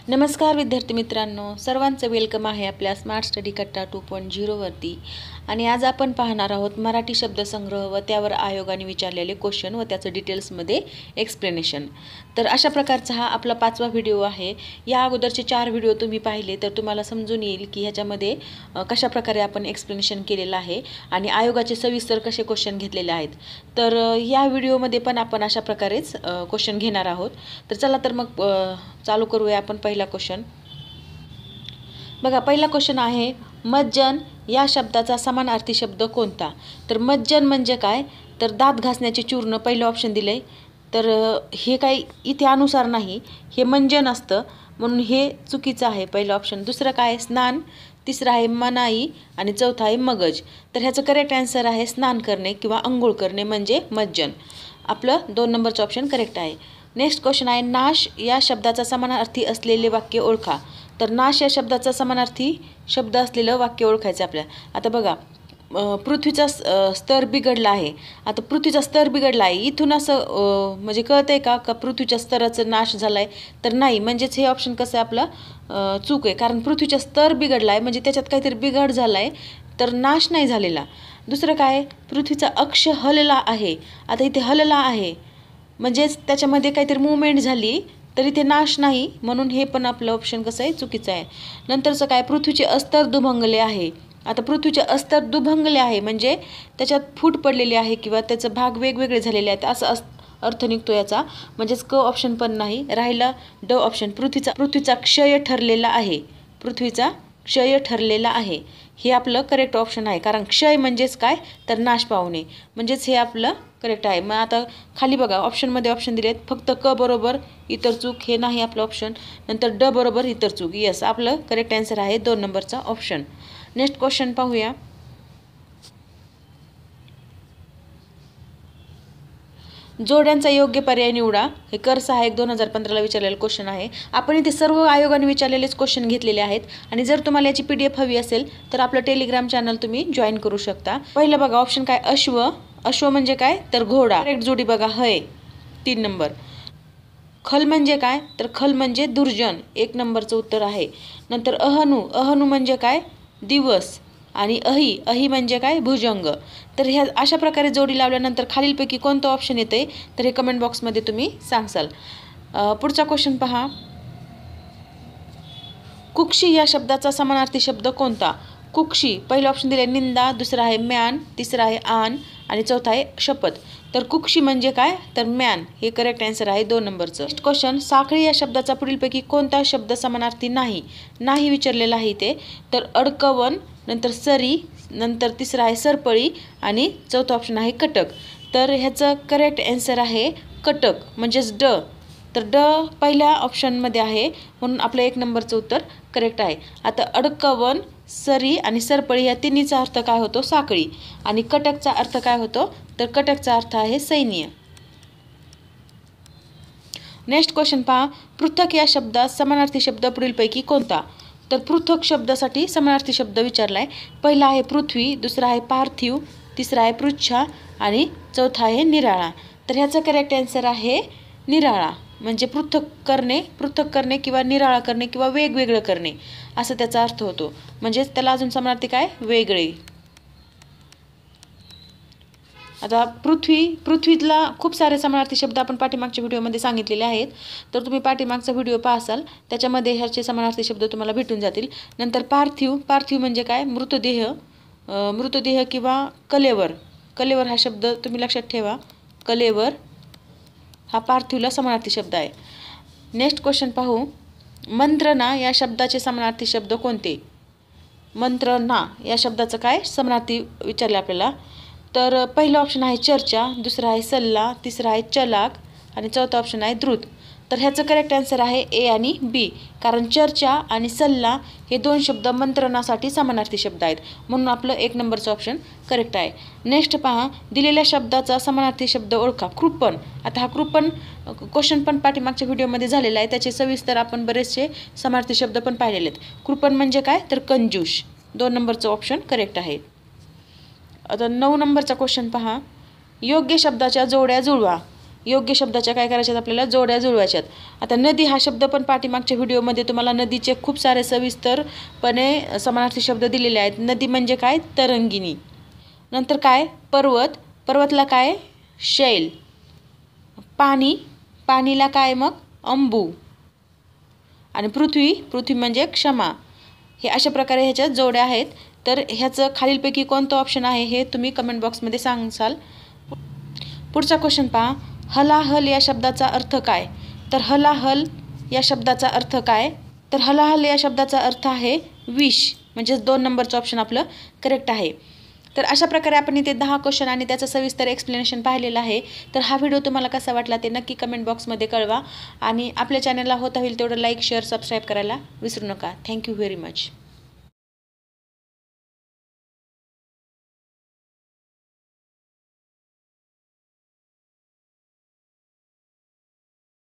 नमस्कार विद्यार्थी मित्रांनो, सर्वांचं वेलकम आहे आपल्या स्मार्ट स्टडी कट्टा 2.0 वरती. आणि आज आपण पाहणार आहोत मराठी शब्दसंग्रह व त्यावर आयोगाने विचारलेले क्वेश्चन व त्याचं डिटेल्समध्ये एक्सप्लेनेशन. तर अशा प्रकारचा हा आपला 5वा व्हिडिओ आहे. या अगोदरचे 4 व्हिडिओ तुम्ही पाहिले तर तुम्हाला समजून येईल की ह्याच्यामध्ये कशा प्रकारे आपण एक्सप्लेनेशन केलेलं आहे आणि आयोगाचे सविस्तर कसे क्वेश्चन घेतलेले आहेत. तर या व्हिडिओमध्ये पण आपण अशा प्रकारेच क्वेश्चन घेणार आहोत. तर चला तर मग चालू करूया आपण पहिला क्वेश्चन. बघा, पहिला क्वेश्चन आहे मज्जन या शब्दाचा समानार्थी शब्द कोणता. तर मज्जन म्हणजे काय, तर दात घासण्याचे चूर्ण पहिलं ऑप्शन दिले. तर हे काही इथे अनुसार नाही, हे मंजन असतं म्हणून हे चुकीचं आहे पहिलं ऑप्शन. दुसरं काय स्नान, तिसरं आहे मनाई आणि चौथा आहे मगज. तर ह्याचं करेक्ट आन्सर आहे स्नान करणे किंवा अंघोळ करणे म्हणजे मज्जन. आपलं 2 नंबरचं ऑप्शन करेक्ट आहे. नेक्स्ट क्वेश्चन आहे नाश या शब्दाचा समानार्थी असलेले वाक्य ओळखा. तर नाश या शब्दाचा समानार्थी शब्द असलेलं वाक्य ओळखायचं आपल्याला. आता बघा, पृथ्वीचा स्तर बिघडला आहे. आता पृथ्वीचा स्तर बिघडला आहे इथून असं म्हणजे कळतं आहे का पृथ्वीच्या स्तराचा नाश झाला आहे. तर नाही, म्हणजेच हे ऑप्शन कसं आहे आपलं चूक आहे. कारण पृथ्वीचा स्तर बिघडला आहे म्हणजे त्याच्यात काहीतरी बिघड झाला आहे, तर नाश नाही झालेला. दुसरं काय, पृथ्वीचा अक्ष हलला आहे. आता इथे हलला आहे म्हणजेच त्याच्यामध्ये काहीतरी मूवमेंट झाली, तर इथे नाश नाही, म्हणून हे पण आपलं ऑप्शन कसं आहे चुकीचं आहे. नंतरचं काय, पृथ्वीचे अस्तर दुभंगले आहे. आता पृथ्वीचे अस्तर दुभंगले आहे म्हणजे त्याच्यात फूट पडलेली आहे किंवा त्याचे भाग वेगवेगळे झालेले आहेत असं अर्थ निघतो याचा. म्हणजेच क ऑप्शन पण नाही. राहिला ड ऑप्शन, पृथ्वीचा क्षय ठरलेला आहे. पृथ्वीचा क्षय ठरलेला आहे हे आपलं करेक्ट ऑप्शन आहे. कारण क्षय म्हणजेच काय, तर नाश पावणे, म्हणजेच हे आपलं करेक्ट आहे. मग आता खाली बघा ऑप्शनमध्ये ऑप्शन दिलेत, फक्त क बरोबर इतर चूक, हे नाही आपलं ऑप्शन. नंतर ड बरोबर इतर चूक, यस आपलं करेक्ट आन्सर आहे 2 नंबरचा ऑप्शन. नेक्स्ट क्वेश्चन पाहूया. जोड्यांचा योग्य पर्याय निवडा. हे कर सहाय्यक 2015ला विचारलेलं क्वेश्चन आहे. आपण इथे सर्व आयोगाने विचारलेलेच क्वेश्चन घेतलेले आहेत. आणि जर तुम्हाला याची PDF हवी असेल तर आपलं टेलिग्राम चॅनल तुम्ही जॉईन करू शकता. पहिलं बघा ऑप्शन काय, अश्व. अश्व म्हणजे काय, तर घोडा. करेक्ट जोडी बघा हय 3 नंबर. खल म्हणजे काय, तर खल म्हणजे दुर्जन, 1 नंबरचं उत्तर आहे. नंतर अहनु. अहनु म्हणजे काय, दिवस. आणि अही. अही म्हणजे काय, भुजंग. तर ह्या अशा प्रकारे जोडी लावल्यानंतर खालीलपैकी कोणतं ऑप्शन येते तर हे कमेंट बॉक्समध्ये तुम्ही सांगसाल. पुढचा क्वेश्चन पहा. कुक्षी या शब्दाचा समानार्थी शब्द कोणता. कुक्षी पहिलं ऑप्शन दिले निंदा, दुसरा आहे म्यान, तिसरा आहे आन आणि चौथा आहे शपथ. तर कुक्षी म्हणजे काय, तर म्यान, हे करेक्ट आन्सर आहे 2 नंबरचं. नेक्स्ट क्वेश्चन, साखळी या शब्दाचा पुढीलपैकी कोणता शब्द समानार्थी नाही. नाही विचारलेला आहे इथे. तर अडकवन, नंतर सरी, नंतर तिसरा आहे सरपळी आणि चौथा ऑप्शन आहे कटक. तर ह्याचं करेक्ट आन्सर आहे कटक म्हणजेच ड. तर ड पहिल्या ऑप्शनमध्ये आहे म्हणून आपलं 1 नंबरचं उत्तर करेक्ट आहे. आता अडकवन, सरी आणि सरपळी या तिन्हीचा अर्थ काय होतो, साखळी. आणि कटकचा अर्थ काय होतो, तर कटकचा अर्थ आहे सैन्य. नेक्स्ट क्वेश्चन पहा. पृथक या शब्दात समानार्थी शब्द पुढीलपैकी कोणता. तर पृथक शब्दासाठी समानार्थी शब्द विचारला आहे. पहिला आहे पृथ्वी, दुसरा आहे पार्थिव, तिसरा आहे पृच्छा आणि चौथा आहे निराळा. तर ह्याचा करेक्ट आन्सर आहे निराळा. म्हणजे पृथक करणे किंवा निराळा करणे किंवा वेगवेगळं करणे असं त्याचा अर्थ होतो. म्हणजेच त्याला अजून समानार्थी काय, वेगळे. आता पृथ्वीतला खूप सारे समानार्थी शब्द आपण पाठीमागच्या व्हिडिओमध्ये सांगितलेले आहेत. तर तुम्ही पाठीमागचा व्हिडिओ पाहाल त्याच्यामध्ये ह्याचे समानार्थी शब्द तुम्हाला भेटून जातील. नंतर पार्थिव म्हणजे काय, मृतदेह किंवा कलेवर. कलेवर हा शब्द तुम्ही लक्षात ठेवा. कलेवर हा पार्थिवला समानार्थी शब्द आहे. नेक्स्ट क्वेश्चन पाहू. मंत्रना या शब्दाचे समानार्थी शब्द कोणते. मंत्रना या शब्दाचं काय समानार्थी विचारले आपल्याला. तर पहिलं ऑप्शन आहे चर्चा, दुसरा आहे सल्ला, तिसरा आहे चलाक आणि चौथा ऑप्शन आहे द्रुत. तर ह्याचं करेक्ट आन्सर आहे ए आणि बी. कारण चर्चा आणि सल्ला हे 2 शब्द मंत्रणासाठी समानार्थी शब्द आहेत म्हणून आपलं 1 नंबरचं ऑप्शन करेक्ट आहे. नेक्स्ट पहा. दिलेल्या शब्दाचा समानार्थी शब्द ओळखा. कृपण. आता हा कृपण क्वेश्चन पण पाठीमागच्या व्हिडिओमध्ये झालेला आहे. त्याचे सविस्तर आपण बरेचसे समानार्थी शब्द पण पाहिलेले आहेत. कृपण म्हणजे काय, तर कंजूष. 2 नंबरचं ऑप्शन करेक्ट आहे. आता 9 नंबरचा क्वेश्चन पहा. योग्य शब्दाच्या जोड्या जुळवा. योग्य शब्दाच्या काय करायच्यात आपल्याला जोड्या जुळवायच्यात. आता नदी हा शब्द पण पाठीमागच्या व्हिडिओमध्ये तुम्हाला नदीचे खूप सारे सविस्तरपणे समानार्थी शब्द दिलेले आहेत. नदी म्हणजे काय? तरंगिणी. नंतर काय? पर्वत. पर्वतला काय? शैल. पाणी. पाणीला काय मग? अंबू. आणि पृथ्वी. पृथ्वी म्हणजे क्षमा. हे अशा प्रकारे ह्याच्यात जोड्या आहेत. तर ह्याचं खालीलपैकी कोणतं ऑप्शन आहे हे तुम्ही कमेंट बॉक्समध्ये सांगाल. पुढचा क्वेश्चन पहा. हलाहल या शब्दाचा अर्थ काय? तर हलाहल या शब्दाचा अर्थ काय? तर हलाहल या शब्दाचा अर्थ आहे विष. म्हणजेच 2 नंबरचं ऑप्शन आपलं करेक्ट आहे. तर अशा प्रकारे आपण इथे 10 क्वेश्चन आणि त्याचं सविस्तर एक्सप्लेनेशन पाहिलेलं आहे. तर हा व्हिडिओ तुम्हाला कसा वाटला ते नक्की कमेंट बॉक्समध्ये कळवा. आणि आपल्या चॅनलला होता होईल तेवढं लाईक, शेअर, सबस्क्राईब करायला विसरू नका. Thank you very much.